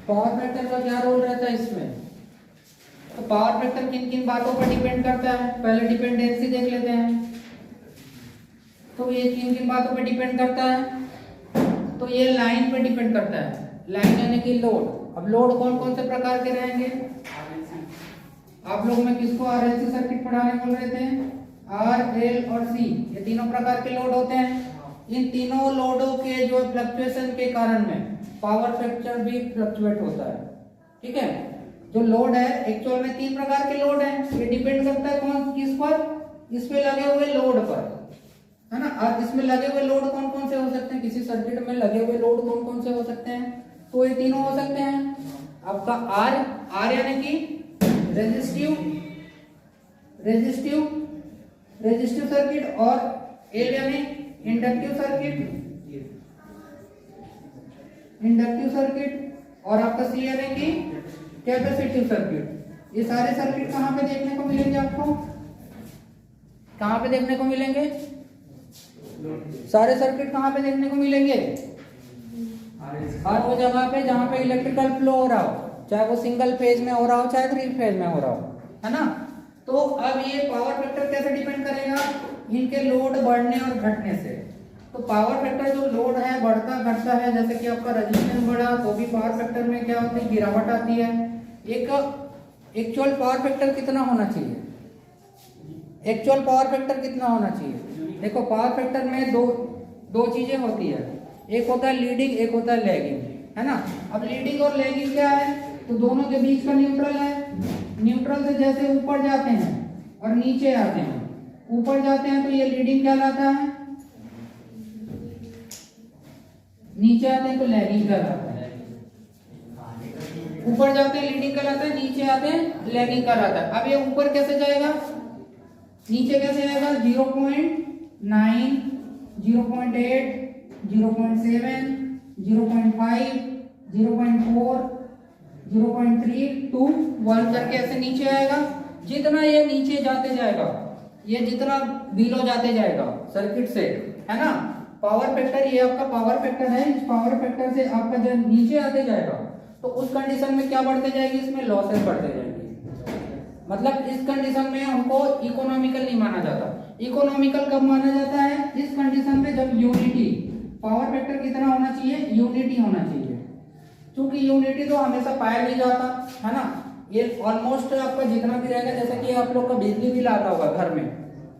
Power factor का क्या role रहता है इसमें? तो पावर फैक्टर किन किन बातों पर डिपेंड करता है, पहले डिपेंडेंसी देख लेते हैं। तो ये किन किन बातों पर डिपेंड करता है? तो ये लाइन पर डिपेंड करता है, लाइन यानी कि लोड। अब लोड कौन कौन से प्रकार के रहेंगे? आप लोग में किसको आरएलसी सर्किट पढ़ाने बोल रहे थे? आर, एल और सी, ये तीनों प्रकार के लोड होते हैं। इन तीनों लोडों के जो फ्लक्चुएशन के कारण में पावर फैक्टर भी फ्लक्चुएट होता है। ठीक है, जो लोड है एक्चुअल में 3 प्रकार के लोड हैं। ये डिपेंड करता है कौन किस पर? इस पे लगे हुए लोड पर, है ना। और इसमें लगे हुए लोड कौन कौन से हो सकते हैं? किसी सर्किट में लगे हुए लोड कौन कौन से हो सकते हैं? तो ये तीनों हो सकते हैं। आपका आर यानी कि रेजिस्टिव सर्किट, और एल यानी इंडक्टिव सर्किट, और आपका सी यानी कि कैपेसिटिव सर्किट। ये सारे सर्किट कहाँ पे देखने को मिलेंगे आपको? कहाँ पे देखने को मिलेंगे? सारे सर्किट कहाँ पे देखने को मिलेंगे? हर वो जगह पे जहाँ पे इलेक्ट्रिकल फ्लो हो रहा हो, चाहे वो सिंगल फेज में हो रहा हो चाहे 3 फेज में हो रहा हो, है ना। तो अब ये पावर फैक्टर कैसे डिपेंड करेगा? इनके लोड बढ़ने और घटने से। तो पावर फैक्टर जो लोड है बढ़ता घटता है, जैसे कि आपका रेजिस्टेंस बढ़ा तो भी पावर फैक्टर में क्या होती है? गिरावट आती है। एक एक्चुअल पावर फैक्टर कितना होना चाहिए? एक्चुअल पावर फैक्टर कितना होना चाहिए? देखो, पावर फैक्टर में दो चीजें होती है, एक होता है लीडिंग, एक होता है लैगिंग, है ना। अब लीडिंग और लैगिंग क्या है? तो दोनों के बीच का न्यूट्रल है। न्यूट्रल से जैसे ऊपर जाते हैं और नीचे आते हैं, ऊपर जाते हैं तो ये लीडिंग कहलाता है, नीचे आते हैं तो लैगिंग कहलाता है। ऊपर जाते हैं लीडिंग कहलाता है, नीचे आते हैं लैगिंग कहलाता है। अब ये ऊपर कैसे जाएगा, नीचे कैसे आएगा? 0.9, 0.8, 0.7, 0.5, 0.4, 0.3, 2, 1 करके ऐसे नीचे आएगा। जितना ये नीचे जाते जाएगा, ये जितना बिलो जाते जाएगा सर्किट से, है ना, पावर फैक्टर, ये आपका पावर फैक्टर है, इस पावर फैक्टर से आपका जब नीचे आते जाएगा तो उस कंडीशन में क्या बढ़ते जाएगी? इसमें लॉसेस बढ़ते जाएंगे। मतलब इस कंडीशन में हमको इकोनॉमिकल नहीं माना जाता। इकोनॉमिकल कब माना जाता है? इस कंडीशन में जब यूनिटी, पावर फैक्टर कितना होना चाहिए? यूनिटी होना चाहिए। क्योंकि यूनिटी तो हमेशा पाया नहीं जाता, है ना। ये ऑलमोस्ट आपका जितना भी रहेगा, जैसे कि आप लोग का बिजली बिल आता होगा घर में,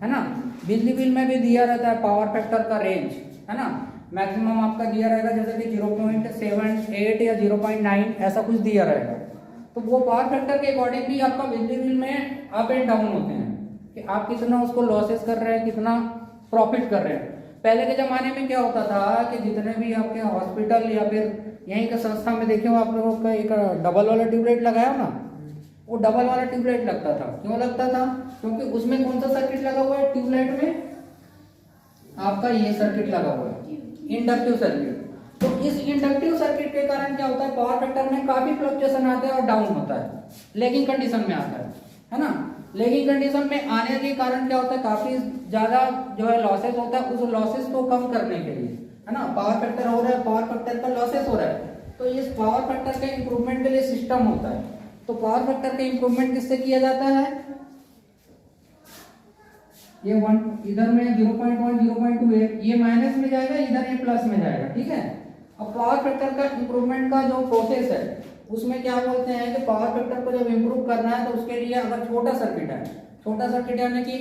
है ना, बिजली बिल में भी दिया रहता है पावर फैक्टर का रेंज, है ना। मैक्सिमम आपका दिया रहेगा जैसे कि 0.78 या 0.9 ऐसा कुछ दिया रहेगा। तो वो पावर फैक्टर के अकॉर्डिंग भी आपका बिजली बिल में अप एंड डाउन होते हैं कि आप कितना उसको लॉसेस कर रहे हैं, कितना प्रॉफिट कर रहे हैं। पहले के जमाने में क्या होता था कि जितने भी आपके हॉस्पिटल या फिर यहीं का संस्था में देखे हो आप लोगों का एक डबल वाला ट्यूबलाइट लगाया हो ना, वो डबल वाला ट्यूबलाइट लगता था। क्यों लगता था? क्योंकि उसमें कौन सा सर्किट लगा हुआ है? ट्यूबलाइट में आपका ये सर्किट लगा हुआ है, इंडक्टिव सर्किट। तो इस इंडक्टिव सर्किट के कारण क्या होता है? पावर फैक्टर में काफी फ्लक्चुएशन आते हैं और डाउन होता है, लेगिंग कंडीशन में आता है ना। लेगिंग कंडीशन में आने के कारण क्या होता है? काफी ज्यादा जो है लॉसेस होता है। उस लॉसेस को कम करने के लिए, है ना, पावर फैक्टर हो रहा है, पावर फैक्टर का लॉसेस हो रहा है, तो इस पावर फैक्टर के इंप्रूवमेंट के लिए सिस्टम होता है। तो पावर फैक्टर का इंप्रूवमेंट किससे किया जाता है? ये 1 इधर में 0.1, 0.2 ये माइनस में जाएगा, इधर ये प्लस में जाएगा। ठीक है। अब पावर फैक्टर का इंप्रूवमेंट का जो प्रोसेस है उसमें क्या बोलते हैं कि पावर फैक्टर को जब इंप्रूव करना है तो उसके लिए अगर छोटा सर्किट है, छोटा सर्किट यानी कि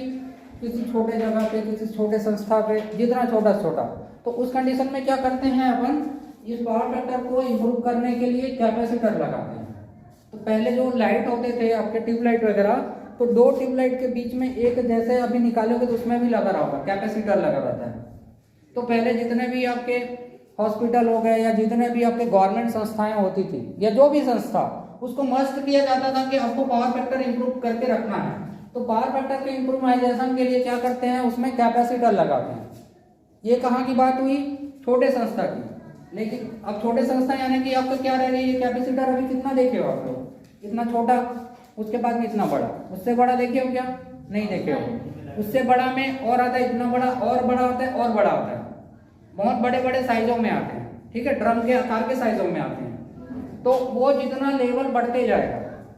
किसी छोटे जगह पे, किसी छोटे संस्था पे, जितना छोटा छोटा, तो उस कंडीशन में क्या करते हैं अपन? इस पावर फैक्टर को इंप्रूव करने के लिए कैपेसिटर लगाते हैं। तो पहले जो लाइट होते थे आपके ट्यूबलाइट वगैरह, तो 2 ट्यूबलाइट के बीच में एक जैसे अभी निकालोगे तो उसमें भी लगा रहा होगा, कैपेसिटर लगा रहता है। तो पहले जितने भी आपके हॉस्पिटल हो गए या जितने भी आपके गवर्नमेंट संस्थाएं होती थी या जो भी संस्था, उसको मस्ट किया जाता था कि आपको पावर फैक्टर इंप्रूव करके रखना है। तो पावर फैक्टर के इंप्रूवमाइजेशन के लिए क्या करते हैं? उसमें कैपेसिटर लगाते हैं। ये कहाँ की बात हुई? छोटे संस्था की। लेकिन अब छोटे संस्था यानी कि आपका क्या रह गई? ये कैपेसिटर अभी कितना देखे हो आप लोग? इतना छोटा, उसके बाद में इतना बड़ा, उससे बड़ा देखे हो क्या? नहीं देखे हो। उससे बड़ा में और आता है, इतना बड़ा और बड़ा होता है और बड़ा होता है, बहुत बड़े बड़े साइजों में आते हैं। ठीक है, ड्रम के आकार के साइजों में आते हैं। तो वो जितना लेवल बढ़ते जाएगा,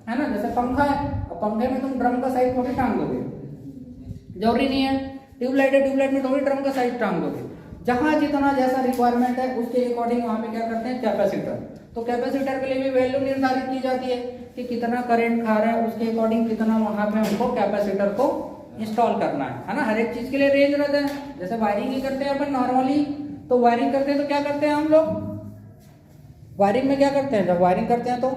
है ना। जैसे पंखा है, अब पंखे में तुम ड्रम का साइज थोड़ी टांग दोगे, जरूरी नहीं है। ट्यूबलाइट है, ट्यूबलाइट में थोड़ी ड्रम का साइज टांग दोगे। जहां जितना जैसा रिक्वायरमेंट है उसके अकॉर्डिंग वहां पे क्या करते हैं, कैपेसिटर। तो कैपेसिटर के लिए भी वैल्यू निर्धारित की जाती है कि कितना करंट खा रहा है, उसके अकॉर्डिंग कितना वहां पे हमको कैपेसिटर को इंस्टॉल करना है ना। हर एक चीज के लिए रेंज रहता है। जैसे वायरिंग ही करते हैं अपन नॉर्मली, तो वायरिंग करते हैं तो क्या करते हैं हम लोग, वायरिंग में क्या करते हैं, जब वायरिंग करते हैं तो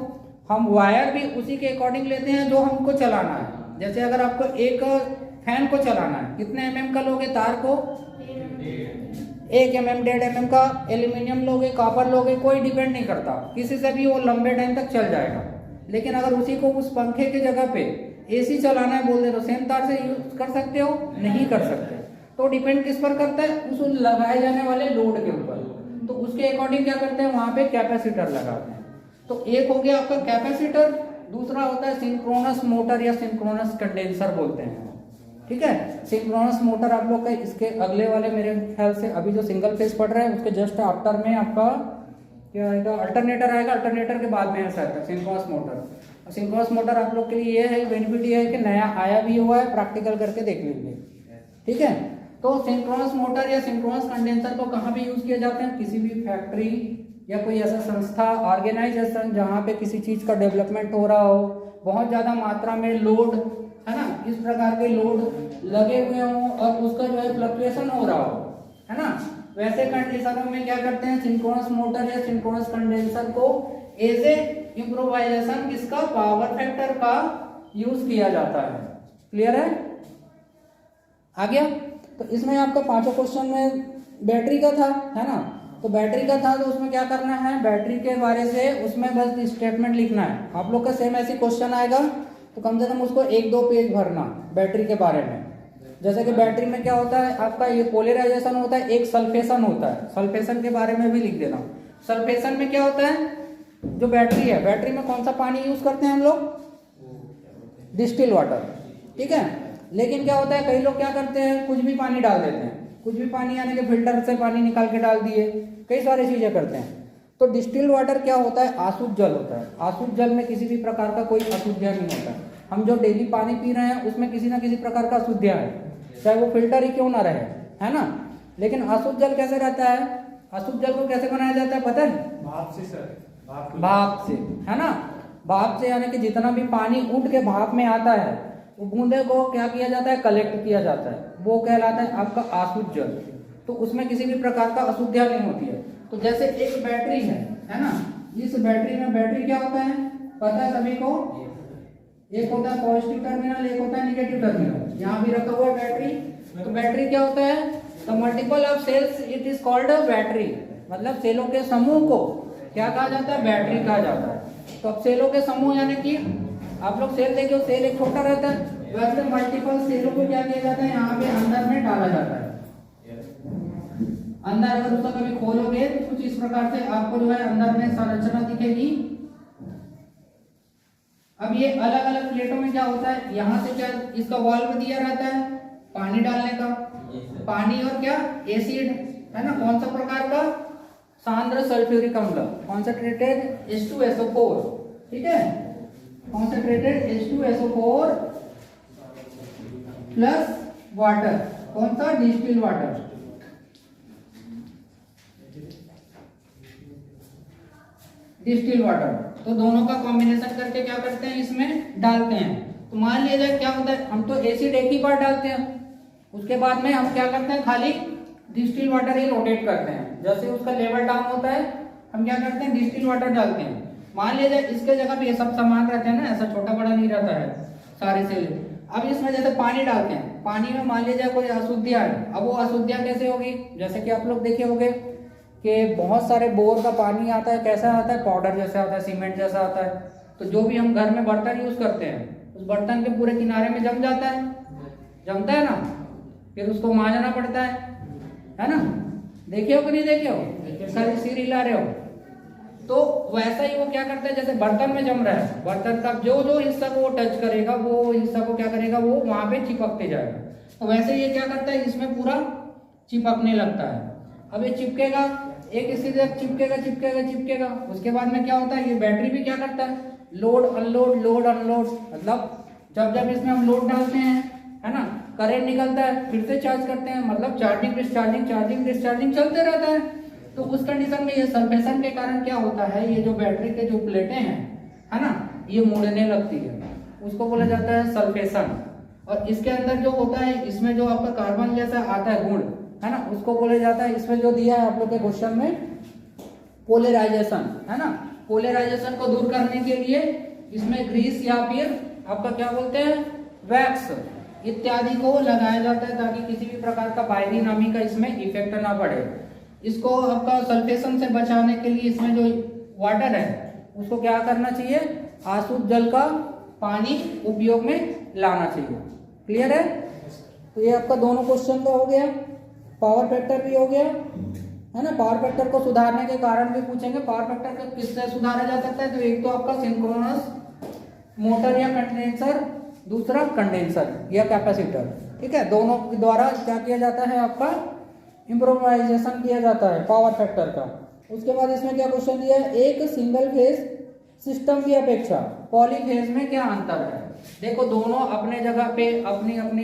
हम वायर भी उसी के अकॉर्डिंग लेते हैं जो हमको चलाना है। जैसे अगर आपको एक फैन को चलाना है, कितने mm का लोगे तार को, 1 mm 1.5 mm का एल्यूमिनियम लोगे, कॉपर लोगे, कोई डिपेंड नहीं करता, किसी से भी वो लंबे टाइम तक चल जाएगा। लेकिन अगर उसी को उस पंखे की जगह पे एसी चलाना है बोल दे तो सेम तार से यूज कर सकते हो, नहीं कर सकते। तो डिपेंड किस पर करता है, उस लगाए जाने वाले लोड के ऊपर। तो उसके अकॉर्डिंग क्या करते हैं, वहां पे कैपेसिटर लगाते हैं। तो एक हो गया आपका कैपेसिटर, दूसरा होता है सिंक्रोनस मोटर या सिंक्रोनस कंडेंसर बोलते हैं, ठीक है। सिंक्रोनस मोटर आप लोग का इसके अगले वाले मेरे ख्याल से अभी जो सिंगल फेज पढ़ रहे हैं उसके जस्ट आफ्टर में आपका क्या आएगा, अल्टरनेटर आएगा, अल्टरनेटर के बाद में ऐसा है सिंक्रोनस मोटर। सिंक्रोनस मोटर आप लोग के लिए ये है, बेनिफिट ये है कि नया आया भी हुआ है, प्रैक्टिकल करके देख लीजिए, ठीक है। तो सिंक्रोनस मोटर या सिंक्रोनस कंडेंसर को कहाँ भी यूज किए जाते हैं, किसी भी फैक्ट्री या कोई ऐसा संस्था, ऑर्गेनाइजेशन जहाँ पे किसी चीज का डेवलपमेंट हो रहा हो, बहुत ज्यादा मात्रा में लोड, है ना, इस प्रकार के लोड लगे हुए हों और उसका जो है फ्लक्चुएशन हो रहा हो, है ना, वैसे कंडीशनों में क्या करते हैं, सिंक्रोनस मोटर या सिंक्रोनस कंडेंसर को एज ए इम्प्रोवाइजेशन किसका, पावर फैक्टर का यूज किया जाता है। क्लियर है, आ गया। तो इसमें आपका 5 क्वेश्चन में बैटरी का था, है ना। तो बैटरी का था तो उसमें क्या करना है, बैटरी के बारे से उसमें बस स्टेटमेंट लिखना है। आप लोग का सेम ऐसी क्वेश्चन आएगा तो कम से कम उसको 1-2 पेज भरना बैटरी के बारे में। जैसे कि बैटरी में क्या होता है आपका, ये पोलराइजेशन होता है, एक सल्फेशन होता है, सल्फेशन के बारे में भी लिख देना। सल्फेशन में क्या होता है, जो बैटरी है, बैटरी में कौन सा पानी यूज करते हैं हम लोग, डिस्टिल वाटर, ठीक है। लेकिन क्या होता है, कई लोग क्या करते हैं, कुछ भी पानी डाल देते हैं, कुछ भी पानी यानी कि फिल्टर से पानी निकाल के डाल दिए, कई सारी चीजें करते हैं। तो डिस्टिल वाटर क्या होता है, आशुद्ध जल होता है। आशुद्ध जल में किसी भी प्रकार का कोई अशुद्धियां नहीं होता। हम जो डेली पानी पी रहे हैं उसमें किसी ना किसी प्रकार का अशुद्धियां है, चाहे वो फिल्टर ही क्यों ना रहे, है ना। लेकिन अशुद्ध जल कैसे रहता है, अशुद्ध जल को कैसे बनाया जाता है पता है, भाप से सर, भाप से, है ना। भाप से यानी कि जितना भी पानी उठ के भाप में आता है वो बूंदे को क्या किया जाता है, कलेक्ट किया जाता है, वो कहलाता है आपका अशुद्ध जल। तो उसमें किसी भी प्रकार का अशुद्धियां नहीं होती है। तो जैसे एक बैटरी है ना, इस बैटरी में बैटरी क्या होता है पता है सभी को, एक होता है पॉजिटिव टर्मिनल, एक होता है निगेटिव टर्मिनल। यहाँ भी रखा हुआ है बैटरी। तो बैटरी क्या होता है, the multiple of cells it is called a battery. मतलब सेलों के समूह को क्या कहा जाता है, बैटरी कहा जाता है। तो अब सेलों के समूह यानी कि आप लोग सेल देखिए, सेल एक छोटा रहता है, वैसे मल्टीपल सेलों को क्या किया जाता है, यहाँ पे अंदर में डाला जाता है। अंदर अगर उसका कभी खोलोगे तो कुछ इस प्रकार से आपको जो है अंदर में संरचना दिखेगी। अब ये अलग अलग प्लेटों में क्या होता है, यहाँ से क्या इसका वाल्व दिया रहता है पानी डालने का, पानी और क्या एसिड, है ना, कौन सा प्रकार का, सांद्र सल्फ्यूरिक अम्ल, कॉन्सेंट्रेटेड H2SO4, ठीक है, कॉन्सेंट्रेटेड H2SO4 प्लस वाटर, कौन सा, डिस्टिल वाटर। डिस्टिल वाटर, तो दोनों का कॉम्बिनेशन करके क्या करते हैं, इसमें डालते हैं। तो मान लीजिए क्या होता है, हम तो एसिड एक ही बार डालते हैं, उसके बाद में हम क्या करते हैं, खाली डिस्टिल वाटर ही रोटेट करते हैं। जैसे उसका लेवल डाउन होता है हम क्या करते हैं, डिस्टिल वाटर डालते हैं। मान लीजिए इसके जगह पे ये सब सामान रहते हैं ना, ऐसा छोटा बड़ा नहीं रहता है सारे सेल। अब इसमें जैसे पानी डालते हैं, पानी में मान लीजिए कोई अशुद्धियां है। अब वो अशुद्धियां कैसे होगी, जैसे कि आप लोग देखे होंगे कि बहुत सारे बोर का पानी आता है, कैसा आता है, पाउडर जैसा आता है, सीमेंट जैसा आता है। तो जो भी हम घर में बर्तन यूज करते हैं उस बर्तन के पूरे किनारे में जम जाता है, जमता है ना, फिर उसको मांजना पड़ता है ना। देखे हो कि नहीं देखे हो, सारे सिर हिला रहे हो। तो वैसा ही वो क्या करता है, जैसे बर्तन में जम रहा है, बर्तन का जो जो हिस्सा को वो टच करेगा वो हिस्सा को क्या करेगा, वो वहां पे चिपकते जाएगा। तो वैसे ये क्या करता है, इसमें पूरा चिपकने लगता है। अब ये चिपकेगा एक इसी से चिपकेगा चिपकेगा चिपकेगा। उसके बाद में क्या होता है, ये बैटरी भी क्या करता है, लोड अनलोड लोड अनलोड, मतलब जब जब इसमें हम लोड डालते हैं, है ना, करंट निकलता है, फिर से चार्ज करते हैं, मतलब चार्जिंग डिस्चार्जिंग चलते रहता है। तो उस कंडीशन में ये सल्फेशन के कारण क्या होता है, ये जो बैटरी के जो प्लेटें हैं, है ना, ये मुड़ने लगती है, उसको बोला जाता है सल्फेशन। और इसके अंदर जो होता है, इसमें जो आपका कार्बन जैसा आता है गुण, है ना, उसको बोला जाता है, इसमें जो दिया है आप लोग के क्वेश्चन में, पोलराइजेशन, है ना। पोलराइजेशन को दूर करने के लिए इसमें ग्रीस या फिर आपका क्या बोलते हैं, वैक्स इत्यादि को लगाया जाता है, ताकि किसी भी प्रकार का बाहरी नमी का इसमें इफेक्ट ना पड़े। इसको आपका सल्फेशन से बचाने के लिए इसमें जो वाटर है उसको क्या करना चाहिए, आशुद्ध जल का पानी उपयोग में लाना चाहिए। क्लियर है। तो ये आपका दोनों क्वेश्चन का हो गया, पावर फैक्टर भी हो गया, है ना। पावर फैक्टर को सुधारने के कारण भी पूछेंगे। पावर फैक्टर को किससे सुधारा जा सकता है, तो एक तो आपका सिंक्रोनस मोटर या कंडेंसर, दूसरा कंडेंसर या कैपेसिटर, ठीक है। दोनों के द्वारा क्या किया जाता है, आपका इम्प्रोवाइजेशन किया जाता है पावर फैक्टर का। उसके बाद इसमें क्या क्वेश्चन दिया है, एक सिंगल फेज सिस्टम की अपेक्षा पॉलीफेज में क्या अंतर है। देखो दोनों अपने जगह पे अपनी अपनी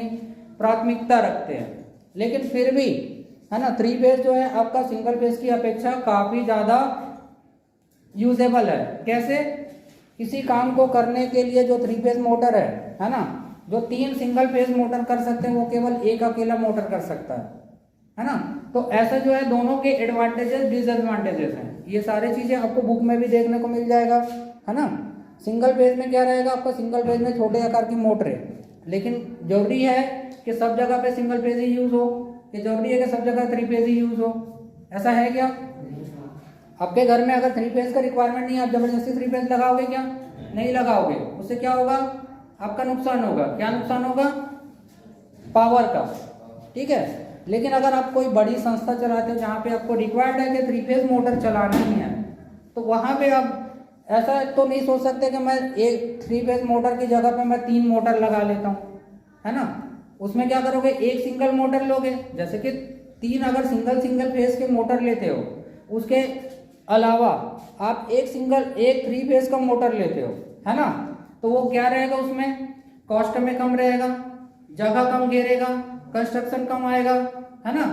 प्राथमिकता रखते हैं, लेकिन फिर भी, है ना, थ्री फेज जो है आपका सिंगल फेज की अपेक्षा काफी ज्यादा यूजेबल है। कैसे, किसी काम को करने के लिए जो थ्री फेज मोटर है ना, जो 3 सिंगल फेज मोटर कर सकते हैं वो केवल एक अकेला मोटर कर सकता है ना। तो ऐसा जो है दोनों के एडवांटेजेस डिसएडवांटेजेस हैं। ये सारी चीजें आपको बुक में भी देखने को मिल जाएगा, है ना। सिंगल फेज में क्या रहेगा, आपका सिंगल फेज में छोटे आकार की मोटर है, लेकिन जरूरी है कि सब जगह पे सिंगल फेज ही यूज हो, कि जरूरी है कि सब जगह थ्री फेज ही यूज हो, ऐसा है क्या। आपके घर में अगर थ्री फेज का रिक्वायरमेंट नहीं है, आप जबरदस्ती थ्री फेज लगाओगे क्या, नहीं लगाओगे। उससे क्या होगा, आपका नुकसान होगा। क्या नुकसान होगा, पावर का, ठीक है। लेकिन अगर आप कोई बड़ी संस्था चलाते हो जहाँ पे आपको रिक्वायर्ड है कि थ्री फेज मोटर चलाना ही है, तो वहाँ पे आप ऐसा तो नहीं सोच सकते कि मैं एक थ्री फेज मोटर की जगह पे मैं 3 मोटर लगा लेता हूँ, है ना। उसमें क्या करोगे, एक सिंगल मोटर लोगे, जैसे कि 3 अगर सिंगल फेज के मोटर लेते हो, उसके अलावा आप एक थ्री फेज का मोटर लेते हो, है ना, तो वो क्या रहेगा, उसमें कॉस्ट में कम रहेगा, जगह कम घेरेगा, कंस्ट्रक्शन कम आएगा, है ना।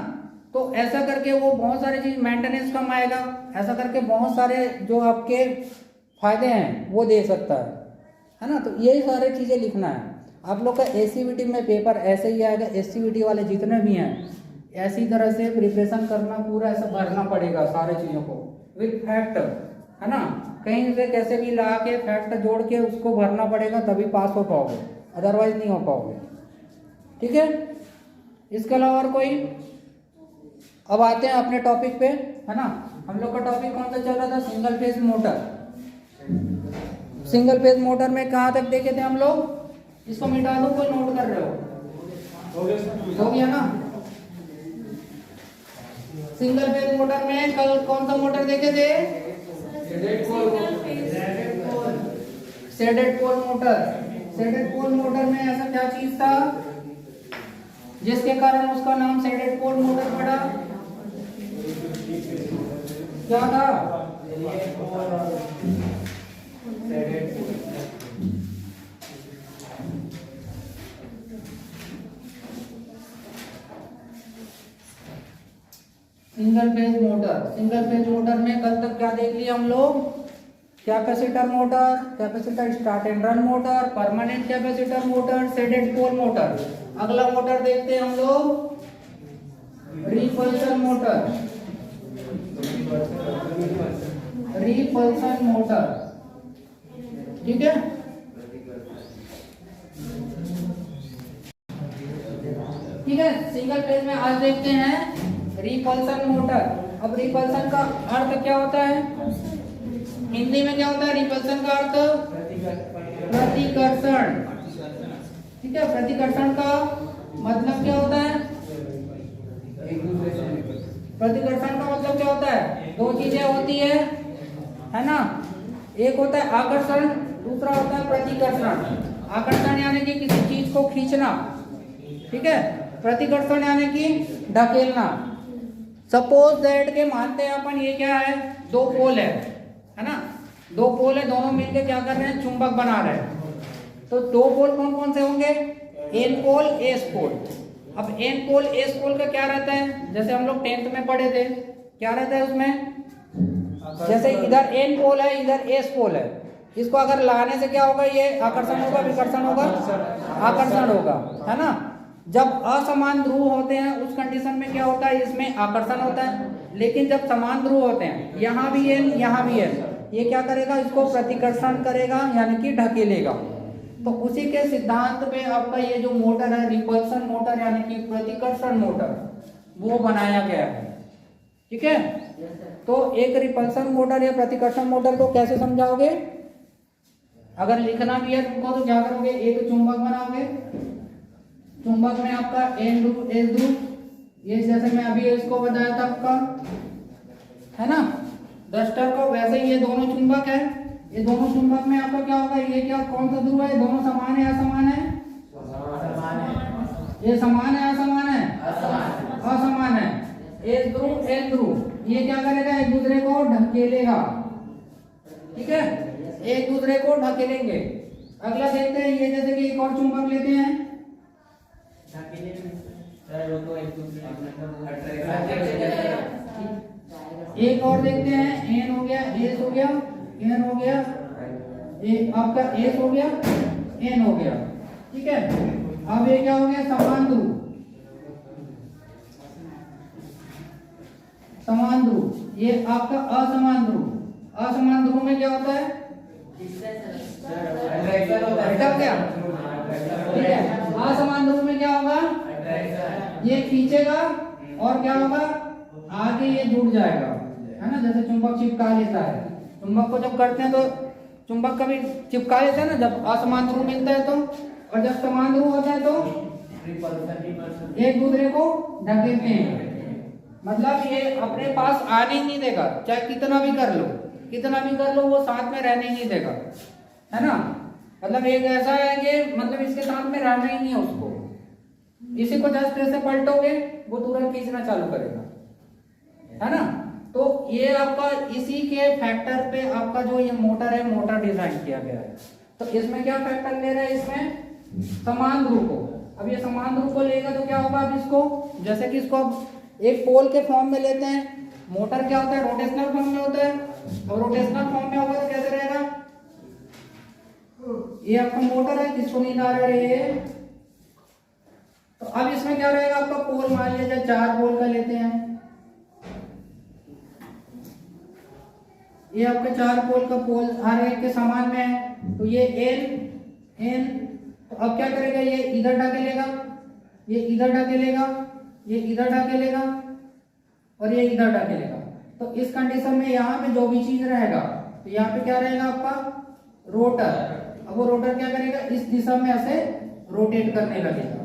तो ऐसा करके वो बहुत सारी चीज, मेंटेनेंस कम आएगा, ऐसा करके बहुत सारे जो आपके फायदे हैं वो दे सकता है ना। तो यही सारी चीजें लिखना है। आप लोग का एससीवीटी में पेपर ऐसे ही आएगा, एससीवीटी वाले जितने भी हैं ऐसी तरह से प्रिपरेशन करना, पूरा ऐसा भरना पड़ेगा सारे चीजों को विद फैक्ट, है ना। कहीं से कैसे भी ला के फैक्ट जोड़ के उसको भरना पड़ेगा, तभी पास हो पाओगे, अदरवाइज नहीं हो पाओगे, ठीक है। इसके अलावा और कोई, अब आते हैं अपने टॉपिक पे, है ना। हम लोग का टॉपिक कौन सा चल रहा था, single phase motor. Single phase motor में कहाँ तक देखे थे हम लोग, इसको मिटा दो, कोई नोट कर रहे हो गया ना। सिंगल फेज मोटर में कल कौन सा मोटर देखे थे, shaded pole motor. Shaded pole motor में ऐसा क्या चीज था जिसके कारण उसका नाम शेडेड पोल मोटर पड़ा, क्या था, single phase motor. Single phase motor में कल तक क्या देख लिया हम लोग, capacitor motor, capacitor start and run motor, permanent capacitor motor, shaded pole motor. अगला मोटर देखते हैं हम लोग, रिपल्सन मोटर। रिपल्सन मोटर, ठीक है। ठीक है, सिंगल फेज में आज देखते हैं रिपल्सन मोटर। अब रिपल्सन का अर्थ क्या होता है, हिंदी में क्या होता है रिपल्सन का अर्थ, प्रतिकर्षण, ठीक है। प्रतिकर्षण का मतलब क्या होता है, प्रतिकर्षण का मतलब क्या होता है, 2 चीजें होती है ना। एक होता है आकर्षण, दूसरा होता है प्रतिकर्षण। आकर्षण यानी कि किसी चीज को खींचना, ठीक है। प्रतिकर्षण यानी कि ढकेलना। सपोज दैट के मानते हैं अपन ये क्या है, दो पोल है ना, दो पोल है, दोनों मिलके क्या कर रहे हैं, चुंबक बना रहे हैं। तो दो पोल कौन कौन से होंगे, एन पोल एस पोल। अब एन पोल एस पोल का क्या रहता है, जैसे हम लोग 10th में पढ़े थे, क्या रहता है उसमें, जैसे इधर एन पोल है इधर एस पोल है, इसको अगर लाने से क्या होगा, ये आकर्षण होगा विकर्षण होगा, आकर्षण होगा, है ना। जब असमान ध्रुव होते हैं उस कंडीशन में क्या होता है, इसमें आकर्षण होता है। लेकिन जब समान ध्रुव होते हैं, यहाँ भी एन यहाँ भी एन, ये क्या करेगा, इसको प्रतिकर्षण करेगा यानी कि ढकेलेगा। तो उसी के सिद्धांत पे आपका ये जो मोटर है रिपल्सन मोटर यानी कि प्रतिकर्षण मोटर वो बनाया गया है। ठीक है, तो एक रिपल्सन मोटर या प्रतिकर्षण मोटर को कैसे समझाओगे, अगर लिखना भी है तुमको तो क्या करोगे, एक चुंबक बनाओगे, चुंबक में आपका एन ध्रुव एस ध्रुव, ये जैसे मैं अभी इसको बताया था आपका, है ना, डस्टर को, वैसे ही ये दोनों चुंबक है, ये दोनों चुंबक में आपका क्या होगा, ये क्या कौन सा ध्रुव है, दोनों समान है असमान है, ये समान है असमान है, असमान है, एस ध्रुव एन ध्रुव, ये क्या करेगा, एक दूसरे को ढकेलेगा। ठीक है, एक दूसरे को ढकेलेंगे। अगला देखते हैं, ये जैसे कि एक और चुंबक लेते हैं, एक और देखते हैं, एन हो गया एस हो गया एन हो गया, आपका एस हो गया एन हो गया। ठीक है, अब ये क्या हो गया, समान ध्रुव, समान ध्रुव, ये आपका असमान ध्रुव, असमान ध्रुव में क्या होता है, क्या, ठीक है, असमान ध्रुव में क्या होगा, ये खींचेगा और क्या होगा, आगे ये जुड़ जाएगा, है ना, जैसे चुंबक चिपका लेता है, चुंबक को जब करते हैं तो चुंबक कभी चिपका लेते हैं ना, जब असमान ध्रुव मिलता है तो, और जब समान ध्रुव होता है तो एक दूसरे को ढकेलते हैं। मतलब ये अपने पास आने ही नहीं देगा, चाहे कितना भी कर लो, कितना भी कर लो, वो साथ में रहने ही नहीं देगा, है ना। मतलब एक ऐसा है कि मतलब इसके साथ में रहना ही नहीं है उसको, इसी को जस्ट ऐसे पलटोगे वो तुरंत खींचना चालू करेगा, है ना। तो ये आपका इसी के फैक्टर पे आपका जो ये मोटर है, मोटर डिजाइन किया गया है। तो इसमें क्या फैक्टर ले रहा है, इसमें समान ध्रुव को। अब ये समान ध्रुव को लेगा तो क्या होगा, अब इसको जैसे कि इसको अब एक पोल के फॉर्म में लेते हैं, मोटर क्या होता है, रोटेशनल फॉर्म में होता है, और रोटेशनल फॉर्म में होगा तो कैसे रहेगा, ये आपका मोटर है, किसको नहीं ला रहे हैं। तो अब इसमें क्या रहेगा, आपका पोल मान लिया जाए 4 पोल का लेते हैं, ये आपके 4 पोल का पोल हर एक के समान में है, तो ये एन एन, तो अब क्या करेगा, ये इधर ढकेलेगा, ये इधर ढकेलेगा, ये इधर ढकेलेगा और ये इधर ढकेलेगा। तो इस कंडीशन में यहाँ पे जो भी चीज रहेगा, तो यहाँ पे क्या रहेगा आपका रोटर। अब वो रोटर क्या करेगा, इस दिशा में ऐसे रोटेट करने लगेगा।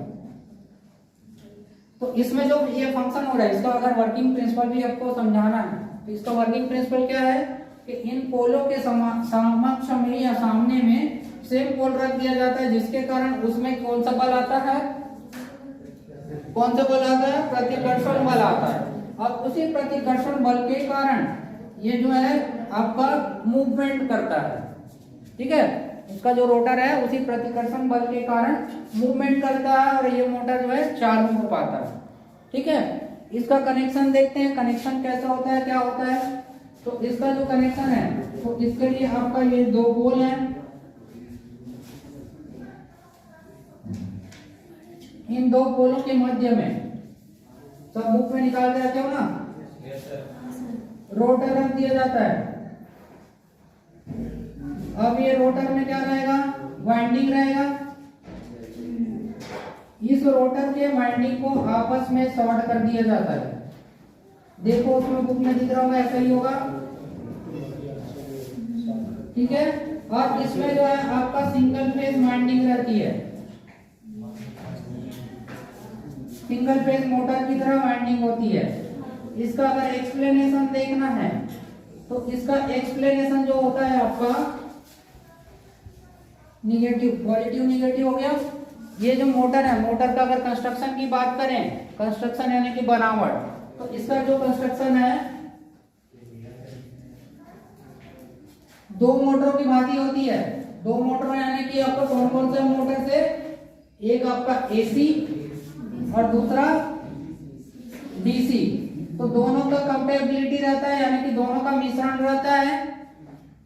तो इसमें जो ये फंक्शन हो रहा है, इसका अगर वर्किंग प्रिंसिपल भी आपको समझाना है, तो इसका वर्किंग प्रिंसिपल क्या है कि इन पोलों के समक्ष में या सामने में सेम पोल रख दिया जाता है, जिसके कारण उसमें कौन सा बल आता है, कौन सा बल आता है, प्रतिकर्षण बल आता है। और उसी प्रतिकर्षण बल के कारण ये जो है आपका मूवमेंट करता है। ठीक है, इसका जो रोटर है उसी प्रतिकर्षण बल के कारण मूवमेंट करता है और ये मोटर जो है चालू हो पाता है। ठीक है, इसका कनेक्शन देखते हैं, कनेक्शन कैसा होता है, क्या होता है। तो इसका जो कनेक्शन है, तो इसके लिए आपका ये 2 पोल है, इन 2 पोलों के मध्य में, सब बुक में निकाल के रखे हो ना, रोटर रख दिया जाता है। अब ये रोटर में क्या रहेगा, वाइंडिंग रहेगा। इस रोटर के वाइंडिंग को आपस में शॉर्ट कर दिया जाता है। देखो उसमें बुक में दिख रहा होगा, ऐसा ही होगा। ठीक है, और इसमें जो है आपका सिंगल फेज वाइंडिंग रहती है, सिंगल फेज मोटर की तरह वाइंडिंग होती है। इसका अगर एक्सप्लेनेशन देखना है तो इसका एक्सप्लेनेशन जो होता है आपका निगेटिव, पॉजिटिव निगेटिव हो गया। ये जो मोटर है, मोटर का अगर कंस्ट्रक्शन की बात करें, कंस्ट्रक्शन यानी कि बनावट, तो इसका जो कंस्ट्रक्शन है दो मोटरों की भांति होती है। दो मोटर यानी कि आपका कौन कौन से मोटर से, एक आपका एसी और दूसरा डीसी। तो दोनों का कंपेबिलिटी रहता है यानी कि दोनों का मिश्रण रहता है।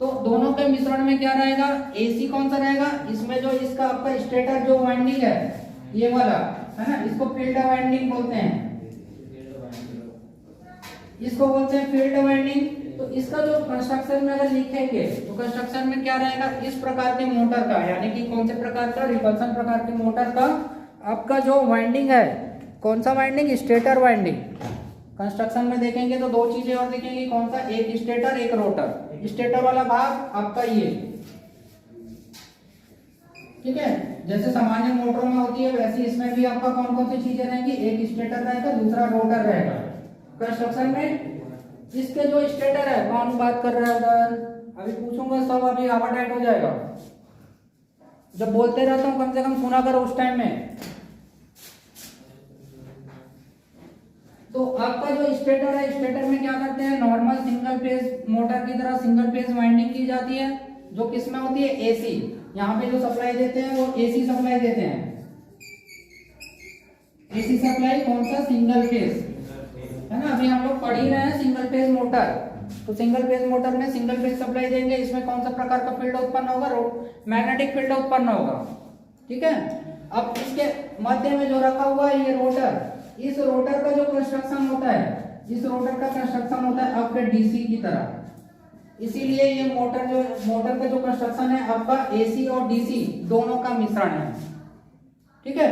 तो दोनों के मिश्रण में क्या रहेगा, एसी कौन सा रहेगा, इसमें जो इसका आपका स्टेटर जो वाइंडिंग है ये वाला है ना, इसको फील्ड वाइंडिंग बोलते हैं, इसको बोलते हैं फील्ड वाइंडिंग। तो इसका जो कंस्ट्रक्शन में अगर लिखेंगे तो कंस्ट्रक्शन में क्या रहेगा, इस प्रकार के मोटर का यानी कि कौन से प्रकार का, रिपल्सन प्रकार के मोटर का आपका जो वाइंडिंग है, कौन सा वाइंडिंग, स्टेटर वाइंडिंग। कंस्ट्रक्शन में देखेंगे तो दो चीजें और दिखेंगी, कौन सा, एक स्टेटर एक रोटर। स्टेटर वाला भाग आपका ये, ठीक है, जैसे सामान्य मोटरों में होती है वैसे इसमें भी आपका कौन कौन सी चीजें रहेंगी, एक स्टेटर रहेगा दूसरा रोटर रहेगा। कंस्ट्रक्शन में इसके जो स्टेटर है, कौन बात कर रहा है उधर, अभी पूछूंगा सब, अभी आवा टाइट हो जाएगा। जब बोलते रहता हूँ कम से कम सुना करो उस टाइम में। तो आपका जो स्टेटर है, स्टेटर में क्या करते हैं, नॉर्मल सिंगल फेज मोटर की तरह सिंगल फेज वाइंडिंग की जाती है, जो किसमें होती है, एसी। यहाँ पे जो सप्लाई देते हैं वो एसी सप्लाई देते हैं। एसी सप्लाई कौन सा, सिंगल फेज है ना। अभी हम लोग पढ़ ही रहे हैं सिंगल फेज मोटर। तो सिंगल फेज मोटर में सिंगल फेज सप्लाई देंगे, इसमें कौन सा प्रकार का फील्ड उत्पन्न होगा, मैग्नेटिक फील्ड उत्पन्न होगा, ठीक है। अब इसके मध्य में जो रखा हुआ है ये रोटर, इस रोटर का जो कंस्ट्रक्शन होता है, इस रोटर का कंस्ट्रक्शन होता है आपके डीसी की तरह। इसीलिए ये मोटर का जो कंस्ट्रक्शन है आपका एसी और डीसी दोनों का मिश्रण है, ठीक है।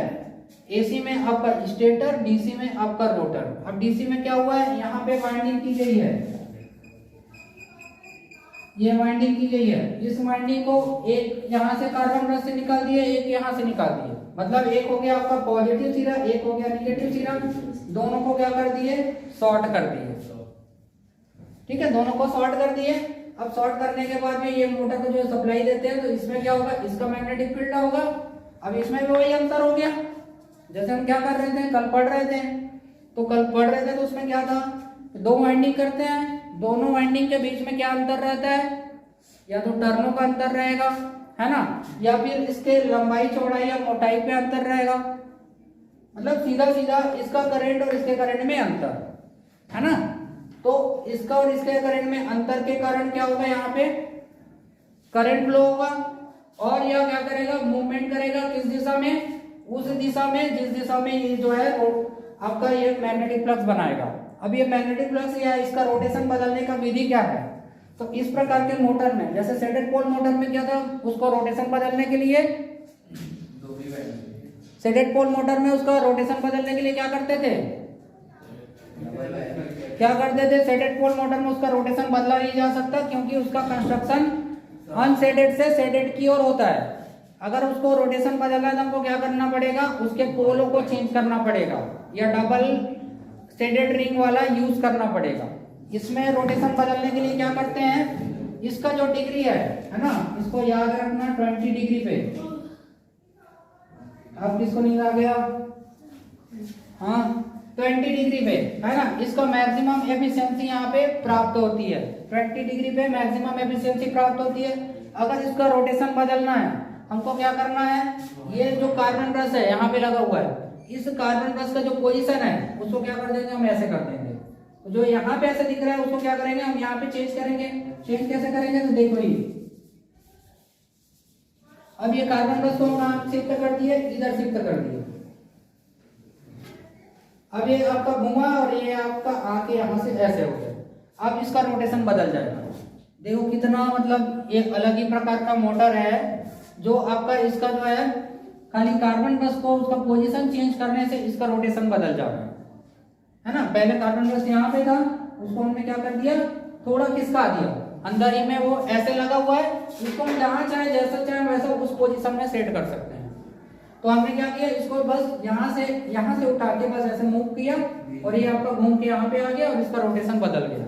एसी में आपका स्टेटर, डीसी में आपका रोटर। अब डीसी में क्या हुआ है, यहाँ पे वाइंडिंग की गई है, ये वाइंडिंग की गई है। इस वाइंडिंग को एक यहाँ से कार्बन ब्रश से निकाल दिए, एक यहाँ से निकाल दिए, मतलब एक हो गया आपका पॉजिटिव सिरा, एक हो गया निगेटिव सिरा, दोनों को क्या कर दिए, शॉर्ट कर दिए, ठीक है, दोनों को शॉर्ट कर दिए। अब शॉर्ट करने के बाद में ये मोटर को जो सप्लाई देते हैं तो इसमें क्या होगा, इसका मैग्नेटिक फील्ड होगा। अब इसमें भी वही अंतर हो गया, जैसे हम क्या कर रहे थे, कल पढ़ रहे थे, तो कल पढ़ रहे थे तो उसमें क्या था, दो वाइंडिंग करते हैं, दोनों वाइंडिंग के बीच में क्या अंतर रहता है, या तो टर्नों का अंतर रहेगा, है ना, या फिर इसके लंबाई चौड़ाई या मोटाई पे अंतर रहेगा। मतलब सीधा सीधा इसका करंट और इसके करंट में अंतर है ना। तो इसका और इसके करंट में अंतर के कारण क्या होगा, यहाँ पे करंट फ्लो होगा और यह क्या करेगा, मूवमेंट करेगा किस दिशा में, उस दिशा में जिस दिशा में ये जो है आपका ये मैग्नेटिक फ्लक्स बनाएगा। अब ये मैग्नेटिक फ्लक्स या इसका रोटेशन बदलने का विधि क्या है, तो इस प्रकार के मोटर में, जैसे सेडेड पोल मोटर में क्या था, उसको रोटेशन बदलने के लिए, सेडेड पोल मोटर में उसका रोटेशन बदलने के लिए क्या करते थे, सेडेड पोल मोटर में उसका रोटेशन बदला नहीं जा सकता, क्योंकि उसका कंस्ट्रक्शन अनसेडेड से सेडेड की ओर होता है। अगर उसको रोटेशन बदलना है तो हमको क्या करना पड़ेगा, उसके पोलों को चेंज करना पड़ेगा, या डबल सेडेड रिंग वाला यूज करना पड़ेगा। इसमें रोटेशन बदलने के लिए क्या करते हैं, इसका जो डिग्री है ना, इसको याद रखना 20 डिग्री पे। अब किसको नहीं आ गया, हाँ 20 डिग्री पे है ना, इसका मैक्सिमम एफिशिएंसी यहाँ पे प्राप्त होती है। 20 डिग्री पे मैक्सिमम एफिशिएंसी प्राप्त होती है। अगर इसका रोटेशन बदलना है हमको क्या करना है, ये जो कार्बन ब्रश है यहाँ पे लगा हुआ है, इस कार्बन ब्रश का जो पोजीशन है उसको क्या कर देंगे, हम ऐसे कर देंगे। तो जो यहाँ पे ऐसे दिख रहा है उसको क्या करेंगे, हम यहाँ पे चेंज करेंगे। चेंज कैसे करेंगे, तो देखो ये अब ये कार्बन ब्रश को हम शिफ्ट कर दिए, इधर शिफ्ट कर दिए। अब ये आपका घुमा और ये आपका आके यहाँ से ऐसे हो गया। अब इसका रोटेशन बदल जाएगा। देखो कितना मतलब एक अलग ही प्रकार का मोटर है, जो आपका इसका जो है खाली कार्बन ब्रश को उसका पोजीशन चेंज करने से इसका रोटेशन बदल जाता है ना। पहले कार्बन ब्रश यहाँ पे था, उसको हमने क्या कर दिया, थोड़ा खिसका दिया, अंदर ही में वो ऐसे लगा हुआ है, इसको हम जहाँ चाहे जैसा चाहे वैसा उस पोजीशन में सेट कर सकते हैं। तो हमने क्या किया, इसको बस यहाँ से उठा के बस ऐसे मूव किया और ये आपका घूम के यहाँ पे आ गया और इसका रोटेशन बदल गया,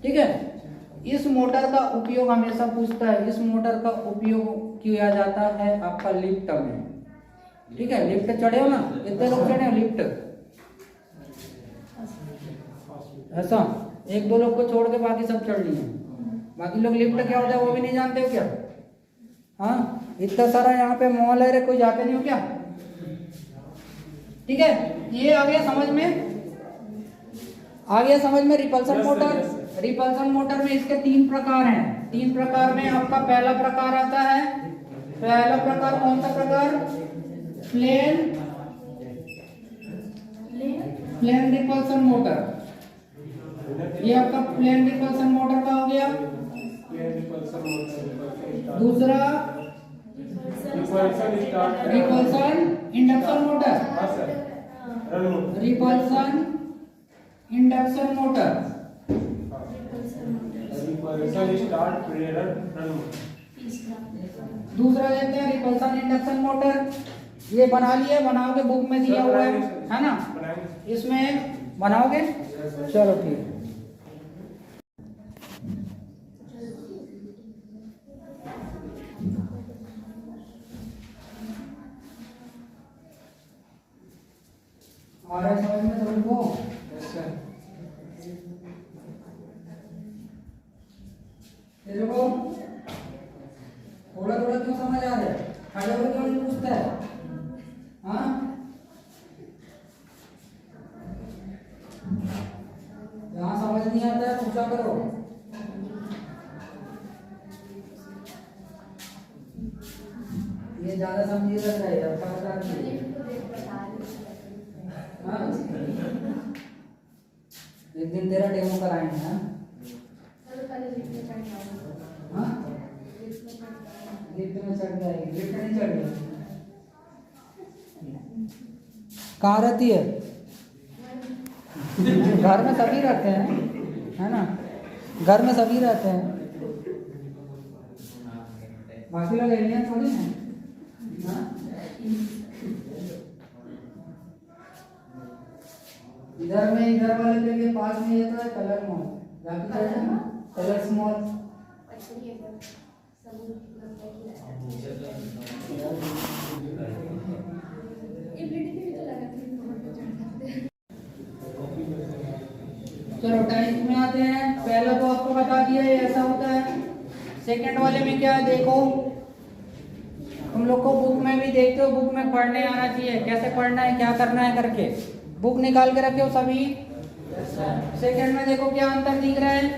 ठीक है। इस मोटर का उपयोग हमेशा पूछता है, इस मोटर का उपयोग किया जाता है आपका लिफ्ट में, ठीक है। लिफ्ट चढ़े हो ना, कितने लोग चढ़े हो लिफ्ट, ऐसा एक दो लोग को छोड़ के बाकी सब चढ़ लिए, बाकी लोग लिफ्ट क्या होता है वो भी नहीं जानते हो क्या? हाँ, इतना सारा यहाँ पे मॉल है, कोई जाते नहीं हो क्या? ठीक है, ये आ गया समझ में, आ गया समझ में। रिपल्सन मोटर, रिपल्सन मोटर में इसके 3 प्रकार हैं। 3 प्रकार में आपका पहला प्रकार आता है, पहला प्रकार कौन सा प्रकार? Plain repulsion motor. ये आपका प्लेन रिपल्सन मोटर का हो गया। दूसरा repulsion induction motor, repulsion induction motor. दूसरा देखते हैं रिपल्सन इंडक्शन मोटर। ये बना लिए, बनाओगे, बुक में दिया हुआ है ना, इसमें बनाओगे। चलो ठीक है। आ रहा है समझ में सभी को? देखो थोड़ा थोड़ा क्यों समझ आ रहा है? खड़े होकर क्यों नहीं पूछता है? हाँ, जहाँ समझ नहीं आता है पूछा करो। ये ज्यादा समझिए लग रहा है। हाँ, एक दिन तेरा डेमो कराएंगे। हाँ, लिफ्ट में चढ़ जाएगी, लिफ्ट नहीं चढ़ जाएगी। कहाँ रहती है? घर में सभी रहते हैं, है ना, घर में सभी रहते हैं, बाकी लोग एलियन थोड़ी हैं। इधर में, इधर वाले के लिए पास में ये तो है कलर मॉल, कलर स्मॉल। चलो टाइप में आते हैं। पहला तो आपको बता दिया ये ऐसा होता है। सेकंड वाले में क्या है देखो, तुम लोग को बुक में भी देखते हो, बुक में पढ़ने आना चाहिए, कैसे पढ़ना है, क्या करना है करके। बुक निकाल के रखे हो सभी? सेकंड में देखो क्या अंतर दिख रहा है।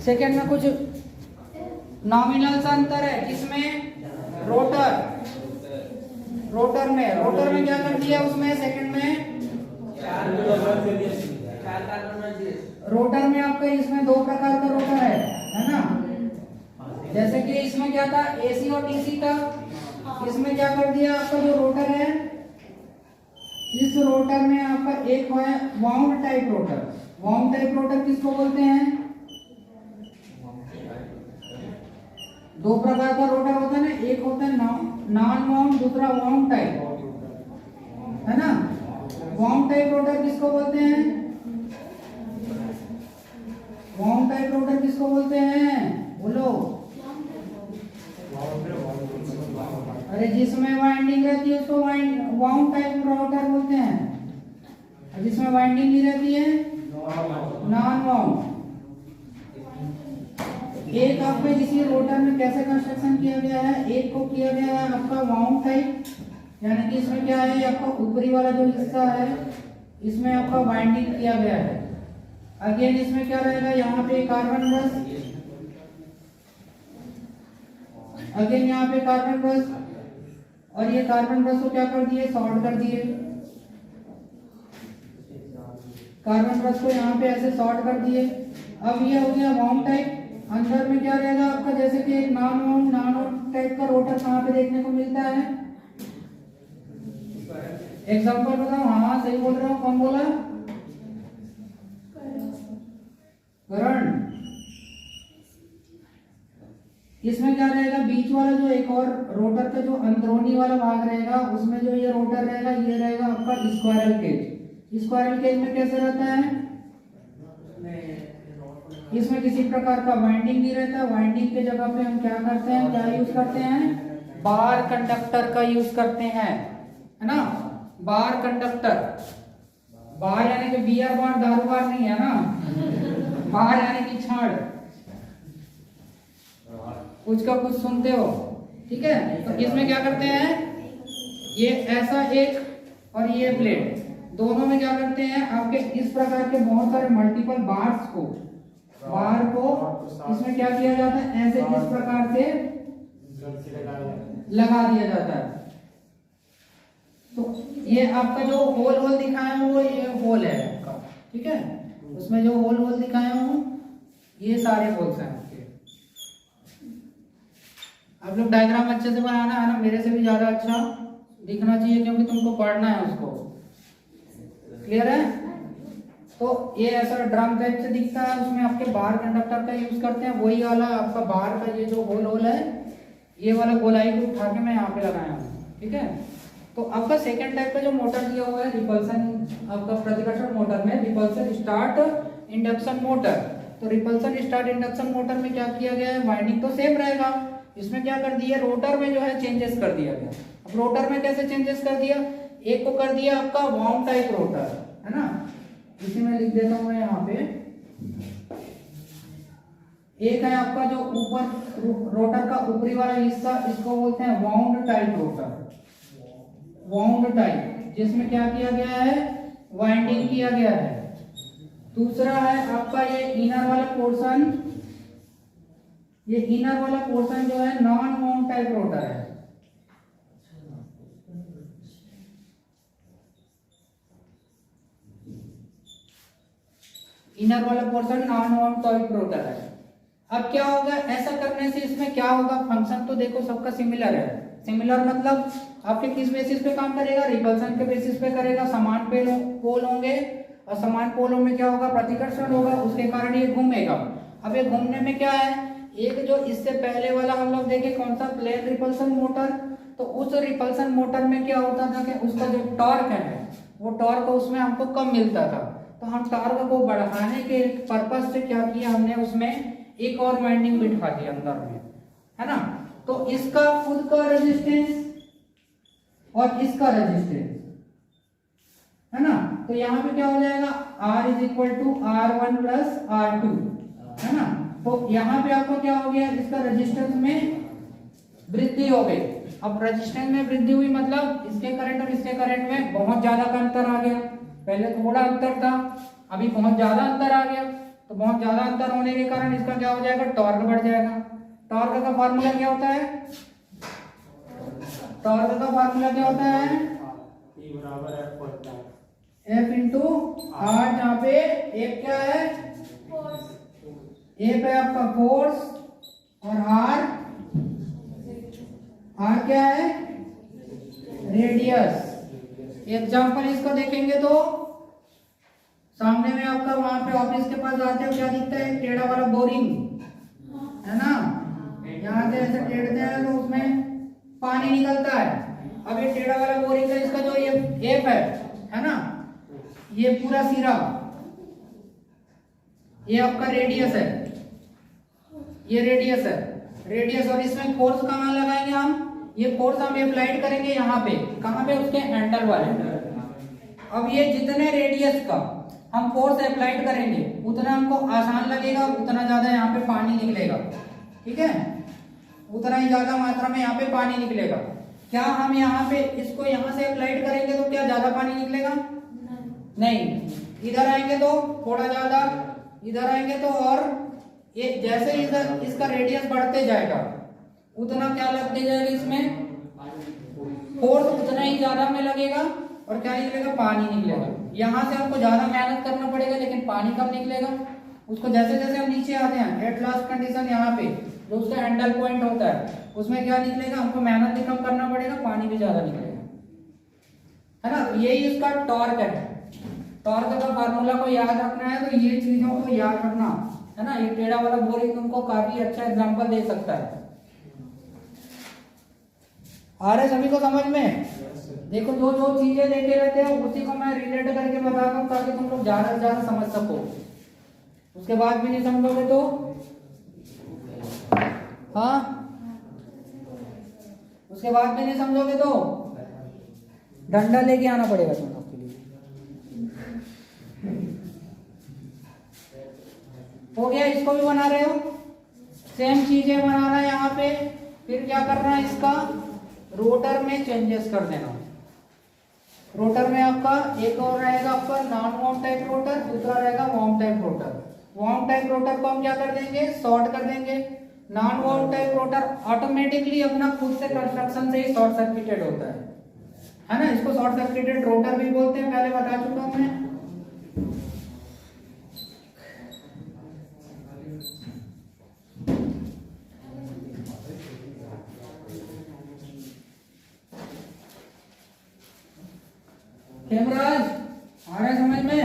सेकंड में कुछ नॉमिनल सा अंतर है, किसमें? रोटर में क्या कर दिया उसमें? सेकंड में रोटर में आपका इसमें 2 प्रकार का रोटर है ना। जैसे कि इसमें क्या था, एसी और डीसी था। इसमें क्या कर दिया, आपका जो रोटर है, इस रोटर में आपका एक है wound type rotor. Wound type rotor किसको बोलते हैं? 2 प्रकार का रोटर होता है ना, एक होता है नॉन वाउंड, दूसरा वाउंड टाइप, है ना। वाउंड टाइप रोटर किसको बोलते हैं? वाउंड टाइप रोटर किसको बोलते हैं? बोलो। अरे जिसमें वाइंडिंग रहती है उसको वाउंड टाइप रोटर बोलते हैं, और जिसमें वाइंडिंग नहीं रहती है नॉन वाउंड। एक आपके किसी रोटर में कैसे कंस्ट्रक्शन किया गया है, एक को किया गया है आपका वाउंड टाइप, यानी कि इसमें क्या है, आपका ऊपरी वाला जो हिस्सा है इसमें आपका वाइंडिंग किया गया है। अगेन इसमें क्या रहेगा, यहाँ पे कार्बन ब्रश, अगेन यहाँ पे कार्बन ब्रश, और ये कार्बन ब्रश को क्या कर दिए, शॉर्ट कर दिए। कार्बन ब्रश को यहाँ पे ऐसे शॉर्ट कर दिए। अब ये हो गया वाउंड टाइप। अंदर में क्या रहेगा आपका, जैसे कि एक नॉन वाउंड टाइप का रोटर कहाँ पे देखने को मिलता है? एग्जांपल बताओ। हाँ सही बोल रहा हूँ, कौन बोला? करंट। इसमें क्या रहेगा, बीच वाला जो एक और रोटर का जो अंदरूनी वाला भाग रहेगा उसमें जो ये रोटर रहेगा, ये रहेगा आपका स्क्वायरल केज। स्क्वायरल केज में कैसे रहता है, इसमें किसी प्रकार का वाइंडिंग नहीं रहता। वाइंडिंग के जगह पे हम क्या करते हैं, क्या यूज करते हैं, बार कंडक्टर का यूज करते हैं, है ना। बार बार यानी कि बियर बार दारू बार नहीं है ना, बार यानी कि छाड़, कुछ का कुछ सुनते हो, ठीक है। तो इसमें क्या करते हैं, ये ऐसा एक और ये प्लेट, दोनों में क्या करते हैं आपके इस प्रकार के बहुत सारे मल्टीपल बार्स को, बार को इसमें क्या किया जाता है, ऐसे इस प्रकार से लगा दिया जाता है। तो ये आपका जो होल होल दिखाया हूँ वो ये होल है आपका, ठीक है। उसमें जो होल होल दिखाया हूँ ये सारे होल्स हैं आपके। आप लोग डायग्राम अच्छे से बनाना है ना, मेरे से भी ज्यादा अच्छा दिखना चाहिए क्योंकि तुमको पढ़ना है उसको, क्लियर है। तो ये ऐसा ड्रम टाइप से दिखता है, उसमें आपके बार कंडक्टर का यूज करते हैं, वही वाला आपका बार का ये जो होल होल है, ये वाला गोलाई को उठा के मैं यहाँ पे लगाया हूँ, ठीक है। तो आपका सेकंड टाइप का जो मोटर दिया हुआ है रिपल्सन, आपका प्रतिकर्षण मोटर में रिपल्सन स्टार्ट इंडक्शन मोटर। तो रिपल्सन स्टार्ट इंडक्शन मोटर में क्या किया गया है, वाइंडिंग तो सेम रहेगा, इसमें क्या कर दिया, रोटर में जो है चेंजेस कर दिया गया। अब रोटर में कैसे चेंजेस कर दिया, एक को कर दिया आपका वाउंड टाइप रोटर, है ना, इसी में लिख देता हूं मैं यहाँ पे। एक है आपका जो ऊपर रोटर का ऊपरी वाला हिस्सा, इसको बोलते हैं wound type rotor, wound type, जिसमें क्या किया गया है, वाइंडिंग किया गया है। दूसरा है आपका ये इनर वाला पोर्शन, ये इनर वाला पोर्शन जो है नॉन वाउंड टाइप रोटर है। इनर वाला portion non wound type rotor है। अब क्या होगा, ऐसा करने से इसमें क्या होगा, फंक्शन तो देखो सबका सिमिलर है। सिमिलर मतलब आपके किस बेसिस पे काम करेगा, रिपल्सन के बेसिस पे करेगा, समान पोल होंगे और समान पोलों में क्या होगा, प्रतिकर्षण होगा, उसके कारण ये घूमेगा। अब ये घूमने में क्या है, एक जो इससे पहले वाला हम लोग देखे कौन सा, प्लेन रिपल्सन मोटर, तो उस रिपल्सन मोटर में क्या होता था कि उसका जो टॉर्क है वो टॉर्क उसमें हमको कम मिलता था। तो हम टॉर्क को बढ़ाने के पर्पज से क्या किया हमने, उसमें एक और वाइंडिंग बिठा दी अंदर में, है ना। तो इसका खुद का रेजिस्टेंस और इसका रेजिस्टेंस, है ना। तो यहाँ पे क्या हो जाएगा, R is equal to R1 plus R2, है ना। तो यहाँ पे आपको क्या हो गया, इसका रेजिस्टेंस में वृद्धि हो गई। अब रेजिस्टेंस में वृद्धि हुई मतलब इसके करंट और इसके करंट में बहुत ज्यादा का अंतर आ गया। पहले थोड़ा अंतर था, अभी बहुत ज्यादा अंतर आ गया। तो बहुत ज्यादा अंतर होने के कारण इसका क्या हो जाएगा, टॉर्क बढ़ जाएगा। टॉर्क का फार्मूला क्या होता है, टॉर्क का फार्मूला क्या होता है, F इंटू आर, जहाँ पे एक क्या है, ए पे आपका फोर्स और आर क्या है, रेडियस। एग्जाम्पल इसको देखेंगे तो सामने में आपका वहां पे ऑफिस के पास जाते हो क्या दिखता है, टेढ़ा वाला बोरिंग, है ना। यहाँ से ऐसे टेढ़ते हैं तो उसमें पानी निकलता है। अब ये टेढ़ा वाला बोरिंग का इसका जो ये एफ है ना, ये पूरा सिरा, ये आपका रेडियस है, ये रेडियस है, रेडियस। और इसमें फोर्स कहाँ लगाएंगे हम, ये फोर्स हम अप्लाइड करेंगे यहाँ पे, कहाँ पे, उसके हैंडल वाले। अब ये जितने रेडियस का हम फोर्स अप्लाइड करेंगे उतना हमको आसान लगेगा और उतना ज्यादा यहाँ पे पानी निकलेगा, ठीक है, उतना ही ज्यादा मात्रा में यहाँ पे पानी निकलेगा। क्या हम यहाँ पे इसको यहाँ से अप्लाइड करेंगे तो क्या ज्यादा पानी निकलेगा, नहीं। इधर आएंगे तो थोड़ा ज्यादा, इधर आएंगे तो, और ये जैसे इधर इसका रेडियस बढ़ते जाएगा उतना क्या लगते जाएगा, इसमें फोर्स उतना ही ज्यादा में लगेगा और क्या निकलेगा, पानी निकलेगा। यहाँ से हमको ज्यादा मेहनत करना पड़ेगा लेकिन पानी कम निकलेगा। उसको जैसे जैसे हम नीचे आते हैं, एट लास्ट कंडीशन यहाँ पे जो उसका हैंडल पॉइंट होता है उसमें क्या निकलेगा, हमको मेहनत भी कम करना पड़ेगा, पानी भी ज्यादा निकलेगा, है ना। यही इसका टॉर्क है। टॉर्क का फार्मूला को याद रखना है तो ये चीजों को याद रखना, है ना। ये टेढ़ा वाला बोरिंग तुमको काफी अच्छा एग्जांपल दे सकता है। आ रहे सभी को समझ में? देखो जो जो चीजें देखे रहते हैं उसी को मैं रिलेट करके बताता हूँ ताकि तुम लोग ज्यादा से ज्यादा समझ सको। उसके बाद भी नहीं समझोगे तो हाँ, उसके बाद भी नहीं समझोगे तो डंडा लेके आना पड़ेगा तुम लोग के लिए। हो गया, इसको भी बना रहे हो, सेम चीजें बनाना है यहाँ पे। फिर क्या करना है, इसका रोटर में चेंजेस कर देना। रोटर में आपका एक और रहेगा आपका नॉन वार्म टाइप रोटर, दूसरा रहेगा warm type rotor. Warm type rotor को हम क्या कर देंगे, शॉर्ट कर देंगे। Non warm type rotor automatically अपना खुद से कंस्ट्रक्शन से ही शॉर्ट सर्किटेड होता है ना। इसको शॉर्ट सर्किटेड रोटर भी बोलते हैं, पहले बता चुका हूं मैं। हेमराज आ रहा है समझ में?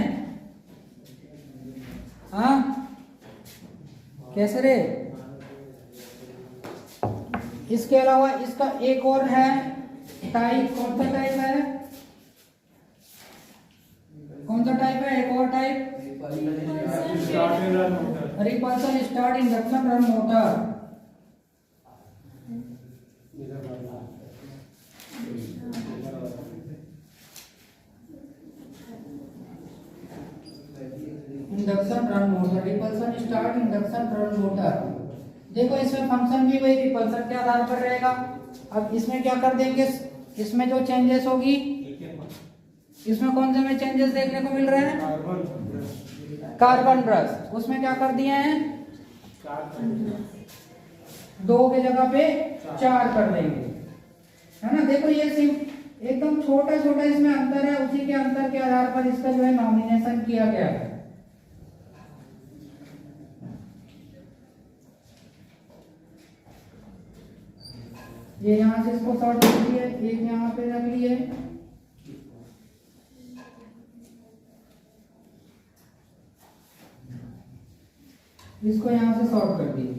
हाँ कैसे रे? इसके अलावा इसका एक और है टाइप, कौन सा टाइप है, कौन सा टाइप है, एक और type repulsion start induction run motor. Induction run motor, repulsion start induction run motor. देखो इसमें फंक्शन भी वही रिपल्सन के आधार पर रहेगा। अब इसमें क्या कर देंगे, इसमें जो चेंजेस होगी, इसमें कौन से में चेंजेस देखने को मिल रहे हैं, कार्बन ब्रश, उसमें क्या कर दिए हैं, 2 के जगह पे 4 कर देंगे, है ना। देखो ये सिर्फ एकदम छोटा छोटा इसमें अंतर है, उसी के अंतर के आधार पर इसका जो है नॉमिनेशन किया गया है। ये यहाँ से इसको शॉर्ट कर दिए, एक यहाँ पे रख लिए, इसको यहाँ से शॉर्ट कर दिए,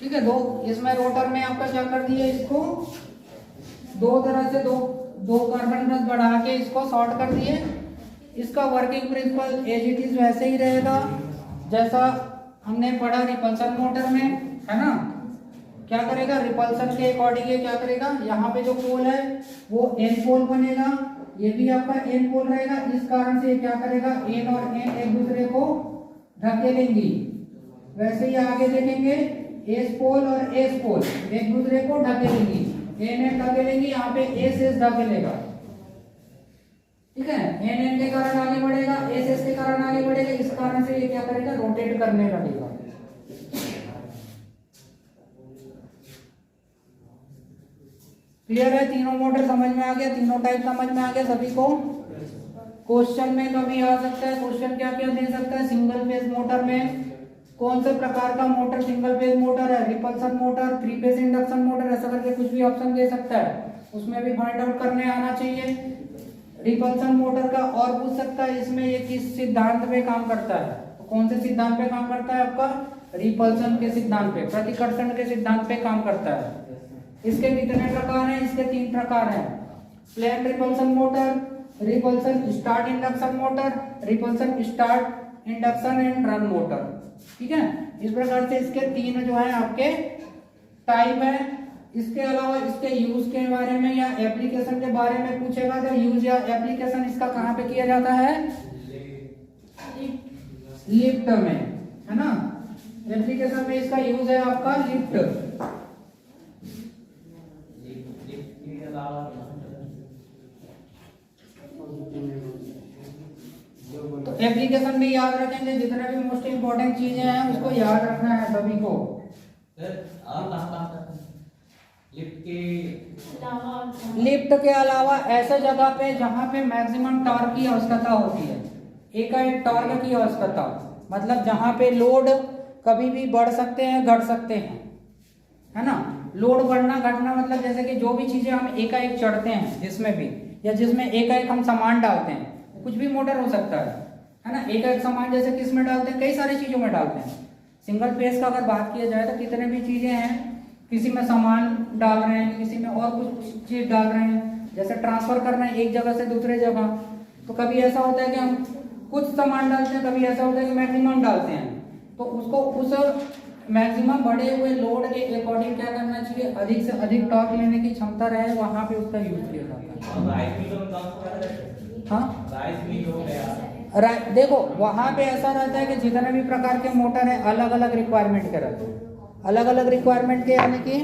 ठीक है। दो इसमें रोटर में आपका क्या कर दिया, इसको दो तरह से दो कार्बन ब्रश बढ़ा के इसको शॉर्ट कर दिए। इसका working principle as it is वैसे ही रहेगा जैसा हमने पढ़ा रिपल्सन मोटर में, है ना। क्या करेगा, रिपल्सन के अकॉर्डिंग क्या करेगा, यहाँ पे जो पोल है वो एन पोल बनेगा, ये भी आपका एन पोल रहेगा। इस कारण से क्या करेगा, एन और एन एक दूसरे को ढकेलेंगी। वैसे ही आगे देखेंगे, एस पोल और एस पोल एक दूसरे को ढकेलेंगी, एन एन ढकेलेंगी, यहाँ पे एस एस ढकेलेगा, ठीक है। एन एन के कारण आगे बढ़ेगा, एस एस के कारण आगे बढ़ेगा। इस कारण से ये क्या करेगा, रोटेट करने लगेगा। क्लियर है, तीनों मोटर समझ में आ गया, तीनों टाइप समझ में आ गया सभी को। क्वेश्चन में कभी आ सकता है, क्वेश्चन क्या क्या दे सकता है, सिंगल फेज मोटर में कौन से प्रकार का मोटर सिंगल फेज मोटर है, repulsion motor, 3 phase induction motor, ऐसा करके कुछ भी ऑप्शन दे सकता है, उसमें भी फाइंड आउट करने आना चाहिए। रिपल्सन मोटर का और पूछ सकता है, इसमें ये किस सिद्धांत पे काम करता है, कौन से सिद्धांत पे काम करता है, आपका रिपल्सन के सिद्धांत पे, प्रतिकर्षण के सिद्धांत पे काम करता है। इसके कितने प्रकार हैं, इसके 3 प्रकार हैं, plain repulsion motor, repulsion start induction motor, repulsion start induction and run motor, ठीक है। इस प्रकार से इसके 3 जो है आपके टाइप है। इसके अलावा इसके यूज के बारे में या एप्लीकेशन के बारे में पूछेगा तो यूज या एप्लीकेशन इसका कहाँ पे किया जाता है, लिफ्ट में, है ना। एप्लीकेशन में इसका यूज है आपका लिफ्ट। तो एप्लीकेशन भी याद रखेंगे, जितने भी मोस्ट इंपॉर्टेंट चीजें हैं उसको याद रखना है सभी को। लिफ्ट के अलावा ऐसे जगह पे जहां पे मैक्सिमम टॉर्क की आवश्यकता होती है, एकाएक टॉर्क की आवश्यकता, मतलब जहां पे लोड कभी भी बढ़ सकते हैं घट सकते हैं, है ना। लोड बढ़ना घटना मतलब जैसे कि जो भी चीजें हम एकाएक चढ़ते हैं जिसमें भी, या जिसमें एकाएक हम सामान डालते हैं, कुछ भी मोटर हो सकता है ना। एकाएक सामान जैसे किस में डालते हैं, कई सारी चीजों में डालते हैं। सिंगल फेज का अगर बात किया जाए तो कितने भी चीजें हैं, किसी में सामान डाल रहे हैं, किसी में और कुछ चीज डाल रहे हैं, जैसे ट्रांसफर करना है एक जगह से दूसरे जगह, तो कभी ऐसा होता है कि हम कुछ सामान डालते हैं, कभी ऐसा होता है कि मैक्सिमम डालते हैं। तो उसको उस मैक्सिमम बढ़े हुए लोड के अकॉर्डिंग क्या करना चाहिए, अधिक से अधिक टॉर्क लेने की क्षमता रहे, वहां पे उसका यूज किया जाता है। हाँ देखो वहां पे ऐसा रहता है कि जितने भी प्रकार के मोटर है अलग अलग रिक्वायरमेंट के रहते हैं, अलग अलग रिक्वायरमेंट के यानी कि